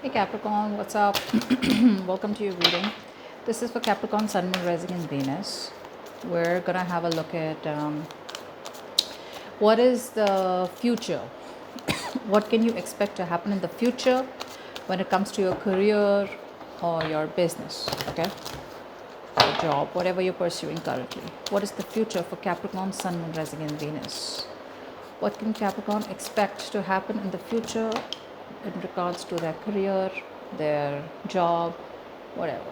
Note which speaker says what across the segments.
Speaker 1: Hey Capricorn, what's up? Welcome to your reading. This is for Capricorn, Sun, Moon, Rising, and Venus. We're gonna have a look at what is the future. What can you expect to happen in the future when it comes to your career or your business? Okay, your job, whatever you're pursuing currently. What is the future for Capricorn, Sun, Moon, Rising, and Venus? What can Capricorn expect to happen in the future in regards to their career, their job, whatever?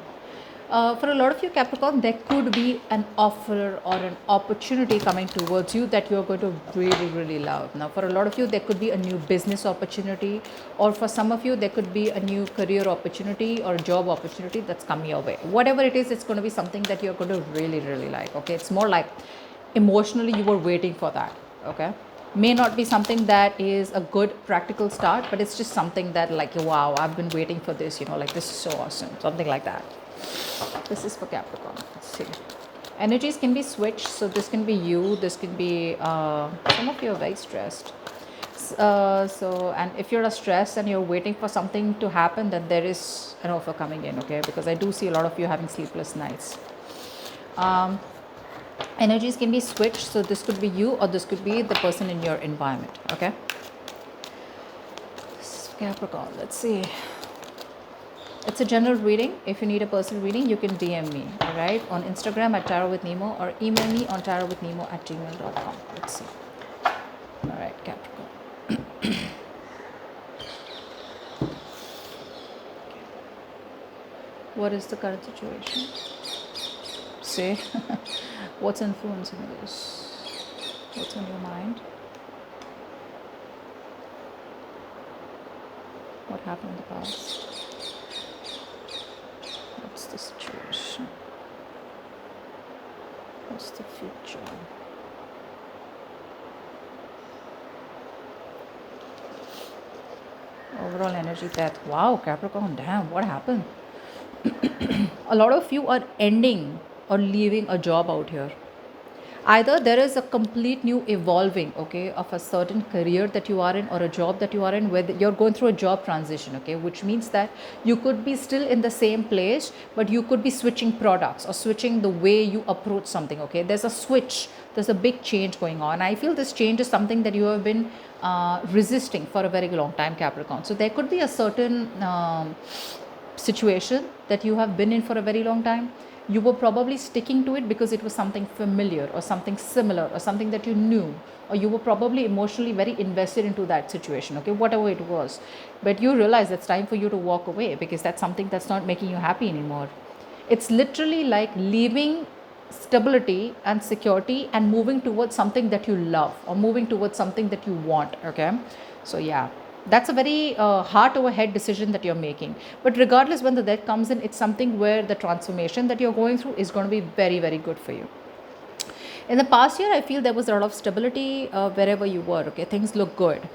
Speaker 1: For a lot of you Capricorn, there could be an offer or an opportunity coming towards you that you're going to really love. Now for a lot of you there could be a new business opportunity, or for some of you there could be a new career opportunity or job opportunity that's coming your way. Whatever it is, it's going to be something that you're going to really like. Okay, it's more like emotionally you were waiting for that. Okay, may not be something that is a good practical start, but it's just something that like, wow, I've been waiting for this, like this is so awesome, something like that. This is for Capricorn. Let's see. Energies can be switched. So this can be you. This can be some of you are very stressed. And if you're stressed and you're waiting for something to happen, then there is an offer coming in. Okay, because I do see a lot of you having sleepless nights. Energies can be switched. So this could be you, or this could be the person in your environment. Okay. This is Capricorn. Let's see. It's a general reading. If you need a personal reading, you can DM me, all right, on Instagram at Tarot with Nemo, or email me on tarotwithnemo@gmail.com. Let's see. All right, Capricorn. What is the current situation? See, what's influencing this? What's on your mind? What happened in the past? What's the situation? What's the future? Overall energy death. Wow, Capricorn, damn, what happened? A lot of you are ending or leaving a job out here. Either there is a complete new evolving, okay, of a certain career that you are in, or a job that you are in, where you're going through a job transition, okay, which means that you could be still in the same place, but you could be switching products or switching the way you approach something. Okay, there's a switch, there's a big change going on. I feel this change is something that you have been resisting for a very long time, Capricorn. So there could be a certain situation that you have been in for a very long time. You were probably sticking to it because it was something familiar or something similar or something that you knew, or you were probably emotionally very invested into that situation, okay, whatever it was. But you realize it's time for you to walk away because that's something that's not making you happy anymore. It's literally like leaving stability and security and moving towards something that you love, or moving towards something that you want. Okay, so yeah, that's a very heart over head decision that you're making. But regardless, when the death comes in, it's something where the transformation that you're going through is going to be very good for you. In the past year, I feel there was a lot of stability wherever you were. Okay, things look good.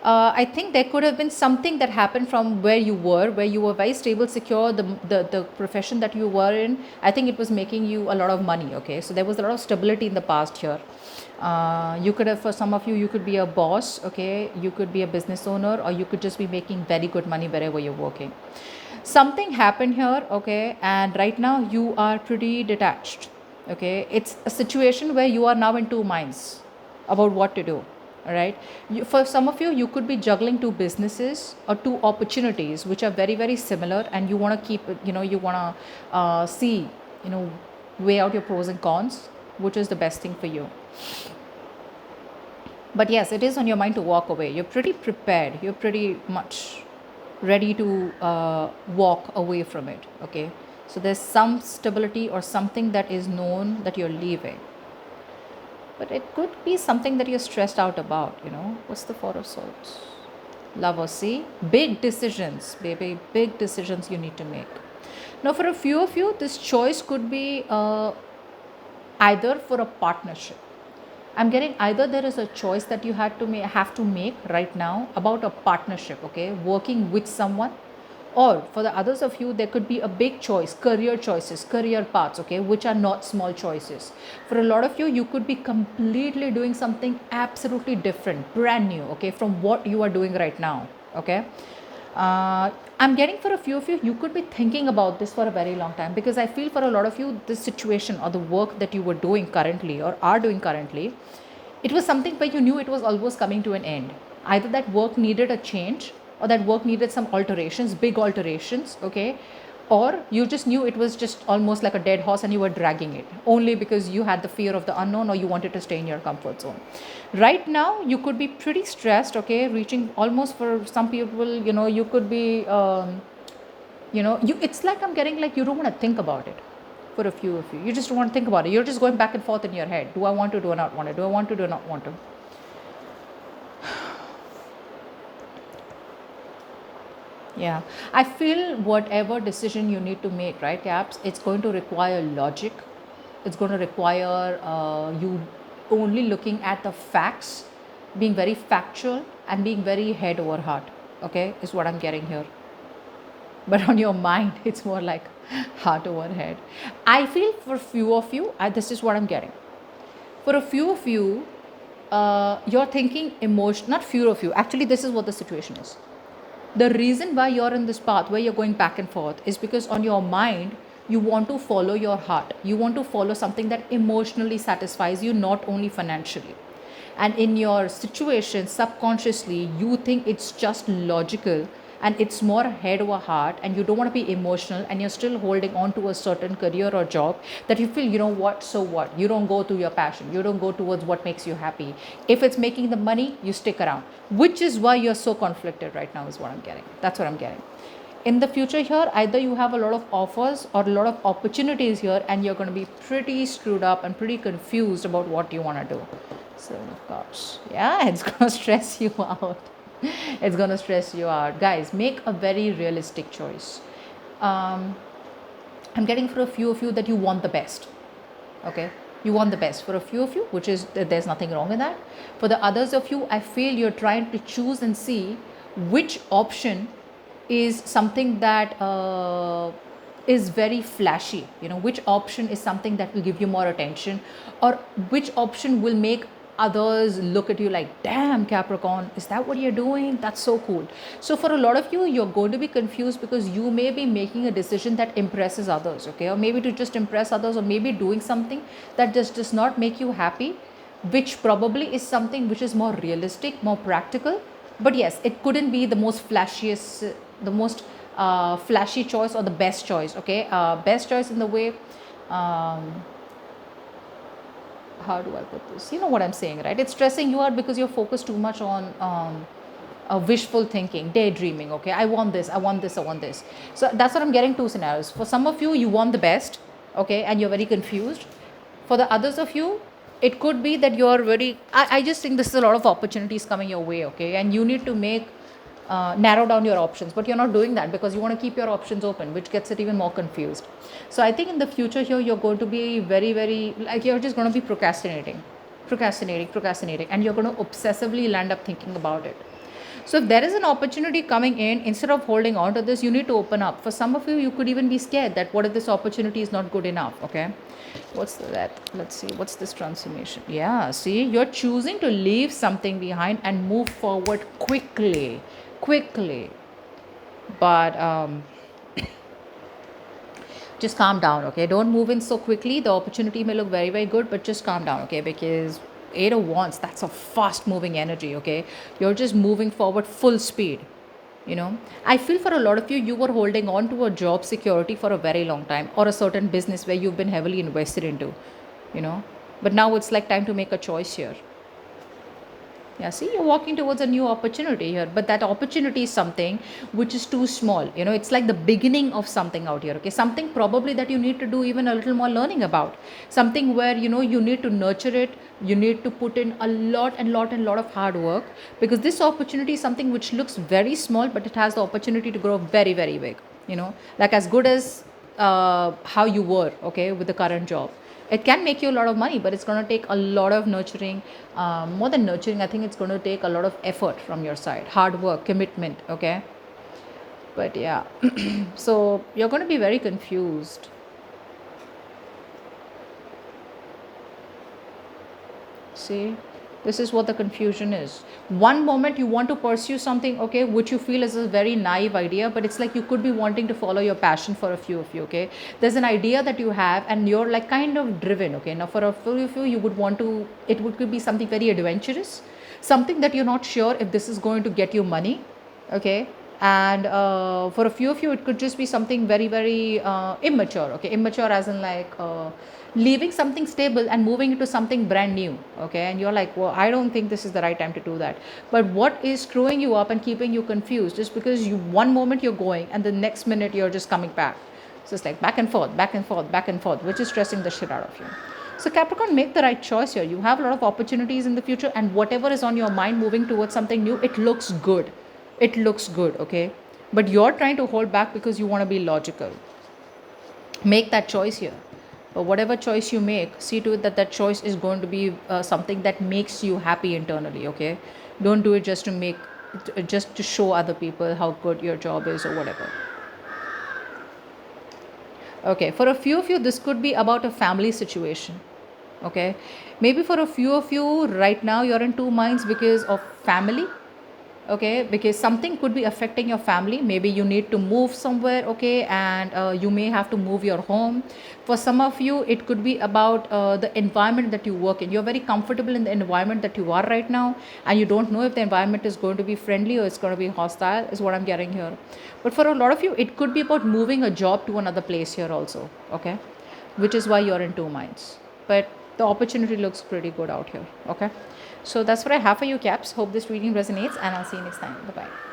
Speaker 1: I think there could have been something that happened from where you were very stable, secure. The profession that you were in, I think it was making you a lot of money. Okay, so there was a lot of stability in the past year. You could have, for some of you, you could be a boss. Okay, you could be a business owner, or you could just be making very good money wherever you're working. Something happened here. Okay, and right now you are pretty detached. Okay, it's a situation where you are now in two minds about what to do. All right, for some of you, you could be juggling two businesses or two opportunities which are very similar, and you want to keep it, you want to see, weigh out your pros and cons, which is the best thing for you. But yes, it is on your mind to walk away. You're pretty prepared, you're pretty much ready to walk away from it. Okay, so there's some stability or something that is known that you're leaving, but it could be something that you're stressed out about. What's the Four of Swords? Lover. See, big decisions, baby, big decisions you need to make. Now for a few of you, this choice could be either for a partnership. I'm getting either there is a choice that you have to make right now about a partnership, okay, working with someone, or for the others of you, there could be a big choice, career choices, career paths, okay, which are not small choices. For a lot of you, you could be completely doing something absolutely different, brand new, okay, from what you are doing right now. Okay, I'm getting for a few of you, you could be thinking about this for a very long time, because I feel for a lot of you, this situation or the work that you were doing currently or are doing currently, it was something where you knew it was almost coming to an end. Either that work needed a change, or that work needed some alterations, big alterations, okay? Or you just knew it was just almost like a dead horse and you were dragging it only because you had the fear of the unknown, or you wanted to stay in your comfort zone. Right now you could be pretty stressed, okay, reaching almost, for some people, you could be it's like I'm getting like you don't want to think about it. For a few of you just don't want to think about it. You're just going back and forth in your head. Do I want to, do I not want to, do I want to, do I not want to? Yeah, I feel whatever decision you need to make, right, Caps, it's going to require logic. It's going to require you only looking at the facts, being very factual, and being very head over heart. Okay, is what I'm getting here. But on your mind, it's more like heart over head. I feel for few of you, this is what I'm getting. For a few of you, you're thinking emotion, not few of you. Actually, this is what the situation is. The reason why you're in this path where you're going back and forth is because on your mind, you want to follow your heart. You want to follow something that emotionally satisfies you, not only financially. And in your situation, subconsciously, you think it's just logical, and it's more head over heart, and you don't want to be emotional, and you're still holding on to a certain career or job that you feel, what, so what? You don't go to your passion. You don't go towards what makes you happy. If it's making the money, you stick around, which is why you're so conflicted right now, is what I'm getting. That's what I'm getting. In the future here, either you have a lot of offers or a lot of opportunities here, and you're going to be pretty screwed up and pretty confused about what you want to do. Seven of Cups. Yeah, it's going to stress you out. It's going to stress you out. Guys, make a very realistic choice. I'm getting for a few of you that you want the best. Okay, you want the best for a few of you, which is, there's nothing wrong with that. For the others of you, I feel you're trying to choose and see which option is something that is very flashy, which option is something that will give you more attention, or which option will make others look at you like, damn, Capricorn, is that what you're doing? That's so cool. So for a lot of you, you're going to be confused because you may be making a decision that impresses others, okay, or maybe to just impress others, or maybe doing something that just does not make you happy, which probably is something which is more realistic, more practical. But yes, it couldn't be the most flashiest, the most flashy choice or the best choice, okay. Best choice in the way, how do I put this? You know what I'm saying, right? It's stressing you out because you're focused too much on wishful thinking, daydreaming. Okay, I want this, I want this, I want this. So that's what I'm getting. Two scenarios. For some of you, you want the best, okay, and you're very confused. For the others of you, it could be that you're very. I just think this is a lot of opportunities coming your way, okay, and you need to make narrow down your options, but you're not doing that because you want to keep your options open, which gets it even more confused. So I think in the future here, you're going to be very, very, like, you're just going to be procrastinating, and you're going to obsessively land up thinking about it. So if there is an opportunity coming in, instead of holding on to this, you need to open up. For some of you, you could even be scared that what if this opportunity is not good enough, okay? What's that? Let's see. What's this transformation? Yeah, see, you're choosing to leave something behind and move forward quickly. But just calm down, okay? Don't move in so quickly. The opportunity may look very, very good, but just calm down, okay? Because Eight of Wands, that's a fast moving energy, okay? You're just moving forward full speed. I feel for a lot of you, you were holding on to a job security for a very long time, or a certain business where you've been heavily invested into, you know but now it's like time to make a choice here. Yeah, see, you're walking towards a new opportunity here, but that opportunity is something which is too small. It's like the beginning of something out here, okay? Something probably that you need to do even a little more learning about. Something where, you need to nurture it, you need to put in a lot and lot of hard work, because this opportunity is something which looks very small, but it has the opportunity to grow very, very big, like as good as how you were, okay, with the current job. It can make you a lot of money, but it's going to take a lot of nurturing. More than nurturing, I think it's going to take a lot of effort from your side, hard work, commitment, okay? But yeah, so you're going to be very confused. See, This is what the confusion is. One moment you want to pursue something, okay, which you feel is a very naive idea, but it's like you could be wanting to follow your passion for a few of you, okay. There's an idea that you have and you're like kind of driven, okay. Now for a few of you, you would want to, it would could be something very adventurous, something that you're not sure if this is going to get you money, okay. And for a few of you, it could just be something very, very immature, okay. Immature as in like leaving something stable and moving into something brand new, okay. And you're like, well, I don't think this is the right time to do that. But what is screwing you up and keeping you confused just because you one moment you're going and the next minute you're just coming back. So it's like back and forth, back and forth, back and forth, which is stressing the shit out of you. So Capricorn, make the right choice here. You have a lot of opportunities in the future, and whatever is on your mind moving towards something new, it looks good. It looks good, okay. But you're trying to hold back because you want to be logical. Make that choice here. But whatever choice you make, see to it that that choice is going to be something that makes you happy internally, okay. Don't do it just to make, just to show other people how good your job is or whatever. Okay, for a few of you, this could be about a family situation, okay. Maybe for a few of you right now, you're in two minds because of family, okay, because something could be affecting your family. Maybe you need to move somewhere, okay, and you may have to move your home. For some of you, it could be about the environment that you work in. You're very comfortable in the environment that you are right now, and you don't know if the environment is going to be friendly or it's going to be hostile, is what I'm getting here. But for a lot of you, it could be about moving a job to another place here also, okay, which is why you're in two minds. But the opportunity looks pretty good out here, okay. So that's what I have for you, Caps. Hope this reading resonates, and I'll see you next time. Bye bye.